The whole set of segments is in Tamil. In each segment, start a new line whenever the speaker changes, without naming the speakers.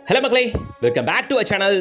ஹலோ மக்களே, welcome back to a channel.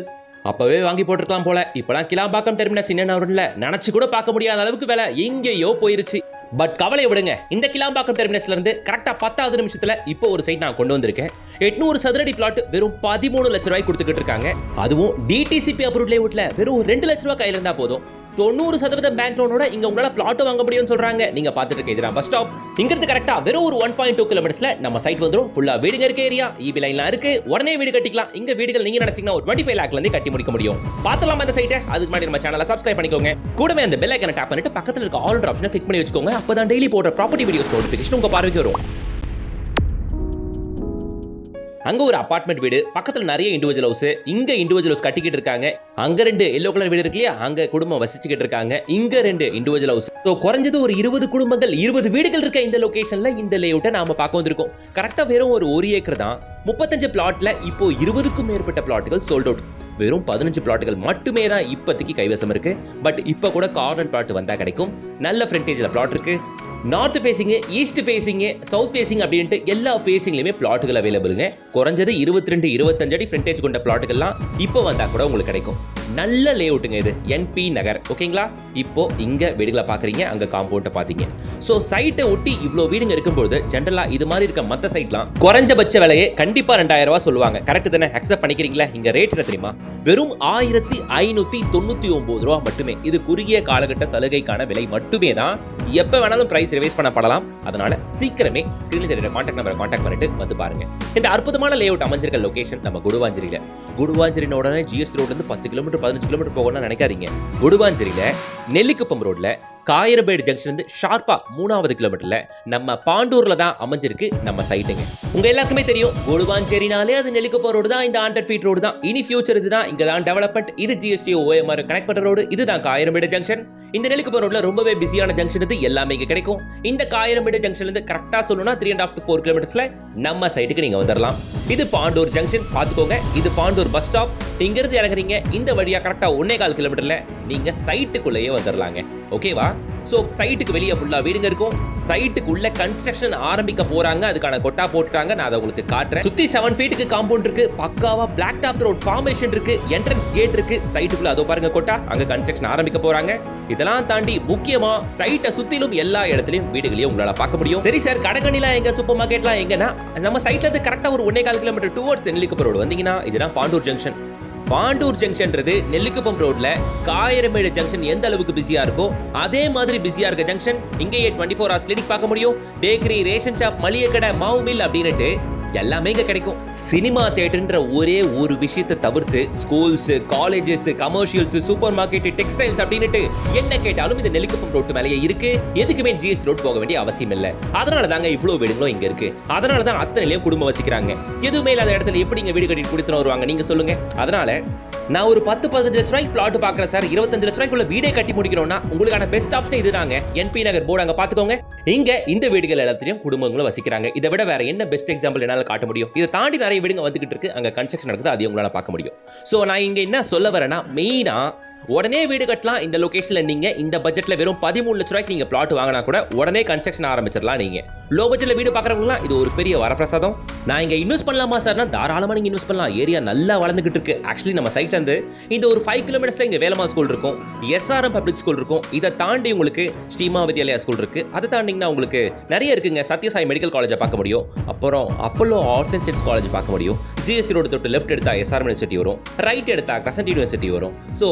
அப்பவே வாங்கி போட்டிருக்கலாம் போல. இப்போலாம் கிளாம்பாக்கம் டெர்மினஸ் என்னென்ன நினைச்சு கூட பார்க்க முடியாத அளவுக்கு விலை எங்கேயோ போயிருச்சு. பட் கவலையை விடுங்க, இந்த கிளாம்பாக்கம் டெர்மினஸ்ல இருந்து கரெக்டா 10வது நிமிஷத்துல இப்போ ஒரு சைட் நான் கொண்டு வந்திருக்கேன். 800 சதுரடி பிளாட் வெறும் 13 லட்ச ரூபாய் கொடுத்துக்கிட்டு இருக்காங்க. அதுவும் டிடிசிபி அப்ரூவ்ட் லேஅவுட்ல வெறும் 2 லட்ச ரூபாய் கையில இருந்தா போதும். 90% பேங்க் லோனோட இங்க உங்களால பிளாட் வாங்க முடியும்னு சொல்றாங்க. நீங்க பாத்துட்டு இருக்க இதுதான் பஸ் ஸ்டாப். இங்க இருந்து கரெக்டா வெறும் ஒரு 1.2 கிலோமீட்டர்ஸ்ல நம்ம சைட் வந்துரும். ஃபுல்லா வீடுங்க இருக்க ஏரியா, ஈபி லைன்லாம் இருக்கு. உடனே வீடு கட்டிக்கலாம். இங்க வீடுகள் நீங்க நினைச்சீங்கன்னா ஒரு 25 லாக்ல இருந்து கட்டி முடிக்க முடியும். பார்த்தலாம் அந்த சைட்டை. அதுக்கு முன்னாடி நம்ம சேனலை சப்ஸ்கிரைப் பண்ணிக்கோங்க. கூடவே அந்த பெல் ஐகானை டாப் பண்ணிட்டு பக்கத்துல இருக்க ஆல் ஆப்ஷனை கிளிக் பண்ணி வச்சுக்கோங்க. அப்பதான் டெய்லி போடுற ப்ராப்பர்ட்டி வீடியோஸ் நோட்டிஃபிகேஷன் உங்க பார்வைக்கு வரும். அங்க ஒரு அபார்ட்மெண்ட் வீடு, பக்கத்துல நிறைய இண்டிவிஜுவல் ஹவுஸ். இங்க இண்டிவிஜுவல் ஹவுஸ் கட்டிக்கிட்டு இருக்காங்க. அங்க 2 எல்லோ கலர் வீடு இருக்கு இல்லையா, அங்க குடும்பம் வசிச்சுக்கிட்டு இருக்காங்க. இங்க 2 இண்டிவிஜுவல் ஹவுஸ். ஸோ குறைஞ்சது ஒரு 20 குடும்பங்கள் 20 வீடுகள் இருக்க இந்த லொகேஷன்ல இந்த லேஅவுட்டை நாம பார்க்க வந்திருக்கோம். கரெக்டா வெறும் ஒரு ஏக்கர் தான். 35 பிளாட்ல இப்போ 20க்கும் மேற்பட்ட பிளாட்டுகள் சோல்ட் அவுட். வெறும் 15 பிளாட்டுகள் மட்டுமே தான் இப்போதைக்கு கைவசம் இருக்கு. பட் இப்போ கூட கார்னர் பிளாட் வந்தா கிடைக்கும். நல்ல ஃப்ரண்டேஜ்ல பிளாட் இருக்கு. North facing, east facing, south facing அப்படின்ட்டு எல்லா ஃபேசிங்லையுமே பிளாட்டுகள் அவைலபிளுங்க. குறைஞ்சது 22-25 அடி ஃப்ரண்டேஜ் கொண்ட பிளாட்டுகள்லாம் இப்போ வந்தா கூட உங்களுக்கு கிடைக்கும். நல்ல லேஅவுட்டுங்க இது, என்பி நகர். ஓகேங்களா? இப்போ இங்க வீடுகளை பாக்குறீங்க, அங்க காம்பவுண்ட பாத்தீங்க. சோ சைட்டை ஒட்டி இவ்வளோ வீடுங்க இருக்கும்போது ஜென்ரலா இது மாதிரி இருக்க மற்ற சைட்லாம் குறைஞ்சபட்ச விலையே கண்டிப்பா 2000 ரூபாய் சொல்லுவாங்க. கரெக்ட் தானே? அக்செப்ட் பண்ணிக்கிறீங்களா? இங்க ரேட் என்ன தெரியுமா? வெறும் 1599 ரூபாய் மட்டுமே. இது குறுகிய காலகட்ட சலுகைக்கான விலை மட்டுமே தான். எப்ப வேணாலும் பிரைஸ் ரிவைஸ் பண்ணப்படலாம். அதனால சீக்கிரமே ஸ்கிரீன்ல தெரியுற கான்டாக்ட் நம்பரை கான்டாக்ட் பண்ணிட்டு வந்து பாருங்க. இந்த அற்புதமான லேஅவுட் அமைஞ்சிருக்க லொகேஷன் நம்ம குடுவாஞ்சேரியில. குடுவாஞ்சேரியோட உடனே ஜிஎஸ் ரோட்ல இருந்து 10 கிலோமீட்டர் 15 கிலோமீட்டர் போகணும்னு நினைக்காதீங்க. குடுவாஞ்சேரியில நெல்லிக்குப்பம் ரோட்ல காயரபேடு ஜங்ஷன் இருந்து ஷார்ப்பா 3வது கிலோமீட்டர்ல நம்ம பாண்டூர்ல தான் அமைஞ்சிருக்கு நம்ம சைட்டுங்க. உங்க எல்லாருக்குமே தெரியும், குடுவாஞ்சேரினாலே அது நெல்லிக்குப்பம் ரோடு தான். இந்த 100 ஃபீட் ரோடு தான். இனி ஃபியூச்சர் இதுதான். இங்க தான் டெவலப்மெண்ட். இது ஜிஎஸ்டி ஓஎம்ஆர் கனெக்ட் பண்ற ரோடு. இதுதான் காயரபேடு ஜங்ஷன். இந்த நெல்லிக்குப்பம் ரோட்ல ரொம்பவே பிஸியான ஜங்ஷன் இது. எல்லாமே இங்க கிடைக்கும். இந்த காயரபேடு ஜங்ஷன்ல இருந்து கரெக்டா சொல்லணும்னா 3.5 to 4 கிலோமீட்டர்ஸ்ல நம்ம சைட்டுக்கு நீங்க வந்துடலாம். இது பாண்டூர் ஜங்ஷன் பாத்துக்கோங்க. இது பாண்டூர் பஸ் ஸ்டாப். இங்க இருந்து இறங்குறீங்க, இந்த வழியா கரெக்டா 1.25 கிலோமீட்டர்ல நீங்க சைட்டுக்குள்ளேயே வந்துடலாங்க. ஓகேவா? சோ சைட்டுக்கு வெளியே ஃபுல்லா வீடுங்க இருக்கும். சைட்டுக்குள்ள கன்ஸ்ட்ரக்ஷன் ஆரம்பிக்க போறாங்க. அதுக்கான கொட்டா போட்டுட்டாங்க. நான் அதை உங்களுக்கு காட்டுறேன். சுத்தி 7 ஃபீட்டுக்கு காம்பவுண்ட் இருக்கு. பக்காவா பிளாக் டாப் ரோட் ஃபார்மேஷன் இருக்கு. என்ட்ரன்ஸ் கேட் இருக்கு. சைட்டுக்குள்ள அதோ பாருங்க கொட்டா. அங்க கன்ஸ்ட்ரக்ஷன் ஆரம்பிக்க போறாங்க. இதெல்லாம் தாண்டி முக்கியமா சைட்டை சுத்திலும் எல்லா இடத்துலயும் வீடுகளையும் உங்களால பார்க்க முடியும். சரி சார், கடகணிலாம் எங்க, சூப்பர் மார்க்கெட்லாம் எங்கன்னா, நம்ம சைட்ல இருந்து கரெக்டா ஒரு 1.25 கிலோமீட்டர் டுவர்ட்ஸ் நெல்லிக்குப்பம் ரோடு வந்தீங்கன்னா இதுதான் பாண்டூர் ஜங்ஷன். பாண்டூர் ஜங்ஷன்ன்றது நெல்லிக்குப்பம் ரோட்ல காயரமேடு ஜங்ஷன் எந்த அளவுக்கு பிஸியா இருக்கோ அதே மாதிரி பிஸியா இருக்க ஜங்ஷன். இங்கேயே 24 hours கிளினிக் பார்க்க முடியும். பேக்கரி, ரேஷன் ஷாப், மளிகை கடை, மாவு மில் அப்படின்னுட்டு எல்லாமே இங்க கிடைக்கும். சினிமா தியேட்டர்ன்ற ஒரே ஒரு விஷயத்தை தவிர்த்து schools, colleges, commercials, super market, textiles அப்படின்னுட்டு என்ன கேட்டாலும் இந்த நெல்லிக்குப்பம் ரோட்டு மேலேயே இருக்கு. எதுக்குமே ஜிஎஸ் ரோட் போக வேண்டிய அவசியம் இல்லை. அதனால தாங்க இவ்வளவு வீடுகளும் இங்க இருக்கு. அதனால தான் அத்தனையிலேயே குடும்பம் வச்சுக்கிறாங்க. எதுவுமே இல்லாத இடத்துல எப்படி இங்க வீடு கட்டி குடித்து வருவாங்க நீங்க சொல்லுங்க. அதனால நான் ஒரு 10-15 லட்ச ரூபாய்க்கு பிளாட் பாக்குறேன் சார், 25 லட்ச ரூபாய்க்குள்ள வீடே கட்டி முடிக்கணும்னா உங்களுக்கான பெஸ்ட் ஆப்ஷன் இதுதாங்க. என்பி நகர் போர்டு அங்க பாத்துக்கோங்க. இங்க இந்த வீடுகள் எல்லாத்தையும் குடும்பங்களும் வசிக்கிறாங்க. இதை விட வேற என்ன பெஸ்ட் எக்ஸாம்பிள் என்னால காட்ட முடியும்? இதை தாண்டி நிறைய வீடுங்க வந்துகிட்டு இருக்கு. அங்க கன்ஸ்ட்ரக்ஷன் நடக்குது. அதையும் உங்களால பார்க்க முடியும். சோ நான் இங்க என்ன சொல்ல வரேன்னா, மெயினா உடனே வீடு கட்டலாம். இந்த லொகேஷன்ல நீங்க இந்த பட்ஜெட்ல வெறும் 13 லட்ச ரூபாய்க்கு நீங்க பிளாட் வாங்கினா கூட உடனே கன்ஸ்ட்ரக்ஷன் ஆரம்பிச்சிடலாம். நீங்க லோ பட்ஜெட்ல வீடு பாக்குறவங்கலாம் இது ஒரு பெரிய வரப்பிரசாதம். நான் இங்க இன்வெஸ்ட் பண்ணலாமா சார்னா தாராளமா நீங்க இன்வெஸ்ட் பண்ணலாம். ஏரியா நல்லா வளர்ந்துகிட்டு இருக்கு. ஆக்சுவலி நம்ம சைட்ல இருந்து இந்த ஒரு 5 கிலோமீட்டர்ஸ்ல இங்க வேலம்மாள் ஸ்கூல் இருக்கும், எஸ்ஆர்எம் பப்ளிக் ஸ்கூல் இருக்கும். இதை தாண்டி உங்களுக்கு ஸ்ரீமா வித்யாலயா ஸ்கூல் இருக்கு. அதை தாண்டிங்கன்னா உங்களுக்கு நிறைய இருக்குங்க. சத்யசாய் மெடிக்கல் காலேஜை பார்க்க முடியும். அப்புறம் Apollo arts and science college பார்க்க முடியும். ஜிஎஸ்சி ரோடு தொட்டு லெஃப்ட் எடுத்தா எஸ்ஆர்எம் யூனிவர்சிட்டி வரும். ரைட் எடுத்தா கிரசன்ட் யூனிவர்சிட்டி வரும். ஸோ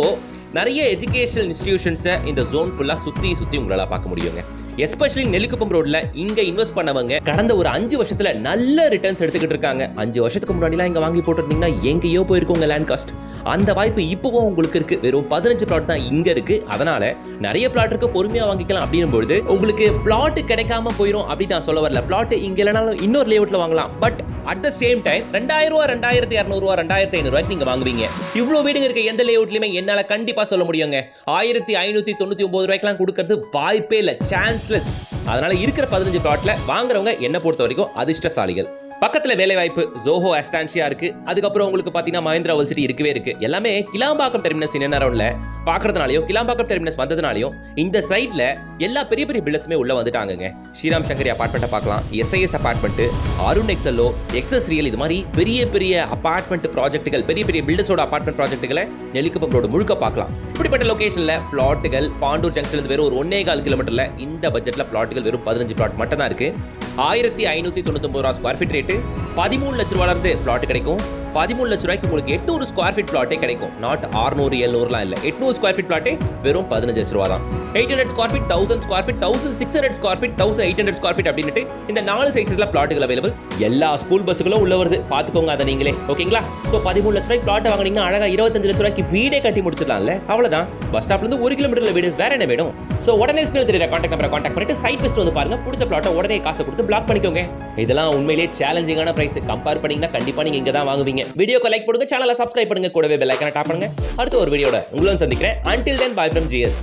நிறைய எஜுகேஷனல் இன்ஸ்டிடியூஷன்ஸை இந்த ஜோன் ஃபுல்லாக சுற்றி உங்களால் பார்க்க முடியுங்க. எஸ்பெஷலி நெல்லிக்குப்பம் ரோட்ல இங்க இன்வெஸ்ட் பண்ணவங்க கடந்த ஒரு 5 வருஷத்துல நல்ல ரிட்டர்ன்ஸ் எடுத்துக்கிட்டு இருக்காங்க. 5 வருஷத்துக்கு முன்னாடிலாம் இங்க வாங்கி போட்டிருந்தீங்கன்னா எங்கேயோ போயிருக்கோங்க லேண்ட் காஸ்ட். அந்த வாய்ப்பு இப்பவும் உங்களுக்கு இருக்கு. வெறும் 15 பிளாட் தான் இங்க இருக்கு. அதனால நிறைய பிளாட் இருக்கு, பொறுமையா வாங்கிக்கலாம். அப்படின்னும் பொழுது உங்களுக்கு பிளாட் கிடைக்காம போயிடும் அப்படின்னு நான் சொல்ல வரல. பிளாட் இங்க இல்லைனாலும் இன்னொரு லேஅவுட்ல வாங்கலாம். But at the same time 2000 ரூபா, 2200 ரூபா, 2500 ரூபாய்க்கு நீங்க வாங்குவீங்க. இவ்வளவு வீடுங்க இருக்க எந்த லேஅவுட்லயுமே என்னால கண்டிப்பா சொல்ல முடியுங்க 1599 ரூபாய்க்குலாம் கொடுக்கறது வாய்ப்பே இல்லை, சான்ஸ்லெஸ். அதனால இருக்கிற 15 பிளாட்ல வாங்குறவங்க என்ன பொறுத்த வரைக்கும் அதிர்ஷ்டசாலிகள். பக்கத்துல வேலை வாய்ப்பு ஜோஹோ அஸ்டான்ஷியா இருக்கு. அதுக்கப்புறம் உங்களுக்கு பாத்தீங்கன்னா மஹிந்திரா வேர்ல்ட் சிட்டி இருக்கவே இருக்கு. எல்லாமே கிளாம்பாக்கம் டெர்மினஸ் என்னன்னா பாக்குறதுனாலயும் கிளாம்பாக்கம் டெர்மினஸ் வந்ததுனாலயும் இந்த சைட்ல எல்லா பெரிய பெரிய பில்டர்ஸுமே உள்ள வந்துட்டாங்க. ஸ்ரீராம் சங்கரி அபார்ட்மெண்ட் பார்க்கலாம், SIS apartment, Arun எக்ஸலோ, excess real, இது மாதிரி பெரிய பெரிய அபார்ட்மெண்ட் ப்ராஜெக்ட்டுகள், பெரிய பெரிய பில்டர்ஸோட அபார்ட்மெண்ட் ப்ராஜெக்ட்டுகளை நெல்லிக்குப்பம் ரோடு முழுக்க பார்க்கலாம். இப்படிப்பட்ட லொகேஷன்ல பிளாட்டுகள் பாண்டூர் ஜங்ஷன்ல வெறும் ஒரு 1.25 கிலோமீட்டர்ல இந்த பட்ஜெட்ல பிளாட்டுகள் வெறும் 15 பிளாட் மட்டும் தான் இருக்கு. 1599 ஸ்கொயர் ஃபீட் ரேட்டு, 13 லட்ச ரூபாயிலிருந்து பிளாட் கிடைக்கும். 13 லட்ச ரூபாய்க்கு உங்களுக்கு 800 ஸ்கொயர் ஃபீட் பிளாட்டே கிடைக்கும். நாட் 600 700லாம் இல்லை, 800 ஸ்கொயர் ஃபீட் பிளாட்டே வெறும் 15 லட்ச ரூபா தான். 800 square feet, 1000 square feet, 1600 square feet, 1800 square feet அப்படின்ட்டு இந்த 4 சைஸஸ்ல பிளாட்டுகள் அவைலபிள். எல்லா ஸ்கூல் பஸ்ஸுகளும் உள்ள வருது, பாத்துக்கோங்க அதை நீங்களே. ஓகேங்களா? ஸோ 13 லட்ச ரூபாய்க்கு பிளாட் வாங்கினீங்கன்னா அழகா 25 லட்ச ரூபாய்க்கு வீடே கட்டி முடிச்சிடலாம்ல. அவ்வளவுதான். பஸ் ஸ்டாப்ல இருந்து 1 கிலோமீட்டர்ல வீடு, வேற என்ன வேணும்? ஸோ உடனே ஸ்கிரீன்ல தெரியற கான்டாக்ட் நம்பரை கான்டாக்ட் பண்ணிட்டு சைட் விசிட் வந்து பாருங்க. பிடிச்ச பிளாட்டை உடனே காசை கொடுத்து பிளாக் பண்ணிக்கோங்க. இதெல்லாம் உண்மையிலேயே சேலஞ்சிங்கான பிரைஸ். கம்பேர் பண்ணீங்கன்னா கண்டிப்பா நீங்க இங்க தான் வாங்குவீங்க. வீடியோக்கு லைக் போடுங்க, சேனலை சப்ஸ்கிரைப் பண்ணுங்க, கூடவே பெல் ஐகானை டாப் பண்ணுங்க. அடுத்த ஒரு வீடியோட உங்களை சந்திக்கிறேன். Until then, bye from GS.